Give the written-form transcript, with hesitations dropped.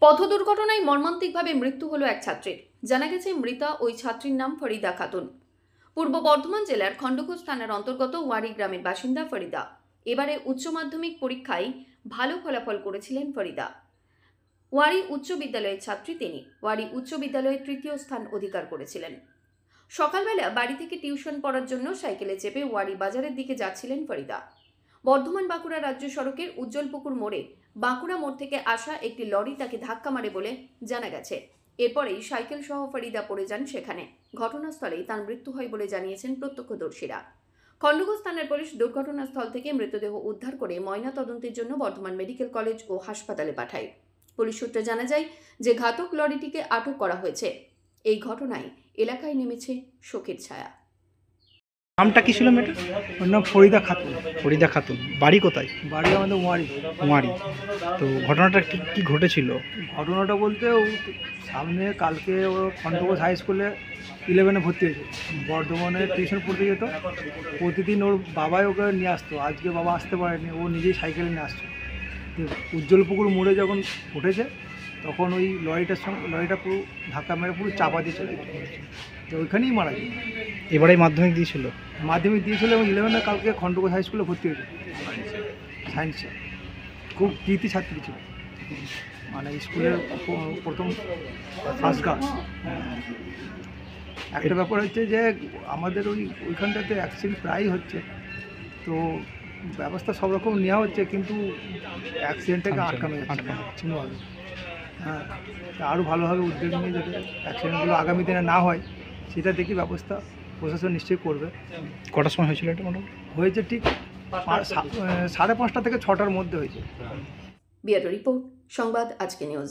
পথ দুর্ঘটনায় মর্মান্তিকভাবে মৃত্যু হলো এক ছাত্রীর। জানা গেছে মৃতা ওই ছাত্রীর নাম ফরিদা খাতুন। পূর্ব বর্ধমান জেলার খণ্ডঘোষ থানার অন্তর্গত ওয়ারি গ্রামের বাসিন্দা ফরিদা এবারে উচ্চ মাধ্যমিক পরীক্ষায় ভালো ফলাফল করেছিলেন ফরিদা। ওয়ারি উচ্চ বিদ্যালয়ের ছাত্রী তিনি। ওয়ারি উচ্চ বিদ্যালয়ে তৃতীয় স্থান অধিকার করেছিলেন। সকালবেলা বাড়ি থেকে টিউশন পড়ার জন্য সাইকেলে চেপে ওয়ারি বাজারের দিকে যাচ্ছিলেন ফরিদা। বর্ধমান বাঁকুড়া রাজ্য সড়কের উজ্জ্বলপুকুর মোড়ে বাঁকুড়া মোড় থেকে আসা একটি লরি তাকে ধাক্কা মারে বলে জানা গেছে। এরপরেই সাইকেল সহ ফরিদা পড়ে যান সেখানে। ঘটনাস্থলেই তার মৃত্যু হয় বলে জানিয়েছেন প্রত্যক্ষদর্শীরা। খণ্ডঘোষ থানার পুলিশ দুর্ঘটনাস্থল থেকে মৃতদেহ উদ্ধার করে ময়না তদন্তের জন্য বর্ধমান মেডিকেল কলেজ ও হাসপাতালে পাঠায়। পুলিশ সূত্রে জানা যায় যে ঘাতক লরিটিকে আটক করা হয়েছে। এই ঘটনায় এলাকায় নেমেছে শোকের ছায়া। নামটা কি ছিল মেয়েটার? ওর নাম ফরিদা খাতুন। ফরিদা খাতুন। বাড়ি কোথায়? বাড়ি আমাদের ওয়ারি। ওয়ারি। তো ঘটনাটা কি ঘটেছিল? ঘটনাটা বলতে ও সামনে কালকে ও খণ্ডঘোষ হাই স্কুলে 11-এ ভর্তি হয়েছে। বর্ধমানে টিউশন পড়তে যেত। প্রতিদিন ওর বাবাই ওকে নিয়ে আসতো। আজকে বাবা আসতে পারেনি, ও নিজেই সাইকেলে নিয়ে আসতো। উজ্জ্বলপুকুর মোড়ে যখন উঠেছে তখন ওই লরিটা পুরো ধাক্কা মেরে পুরো চাপা দিয়ে চলে গেছে। তো ওইখানেই মারা যায়। এবারেই মাধ্যমিক দিয়েছিল? মাধ্যমিক দিয়েছিল এবং 11-এ কালকে খণ্ডঘোষ হাই স্কুলে ভর্তি হয়েছে সায়েন্সে। খুব কৃতি ছাত্রী ছিল, মানে স্কুলের প্রথম ফার্স্ট গার্ল। একটা ব্যাপার হচ্ছে যে আমাদের ওইখানটাতে অ্যাক্সিডেন্ট প্রায়ই হচ্ছে, তো ব্যবস্থা সব রকম নেওয়া হচ্ছে, কিন্তু অ্যাক্সিডেন্টটাকে আটকানো যাচ্ছে না কোনোভাবে। হ্যাঁ, আরও ভালোভাবে উদ্যোগ নিয়ে যাতে অ্যাক্সিডেন্টগুলো আগামী দিনে না হয় সেটা দেখি ব্যবস্থা প্রশাসন নিশ্চয়ই করবে। কটার সময় হয়েছিল এটা? মোটামুটি হয়েছে ঠিক 5:30 থেকে 6টার মধ্যে হয়েছে। ব্যুরো রিপোর্ট, সংবাদ আজকে নিউজ।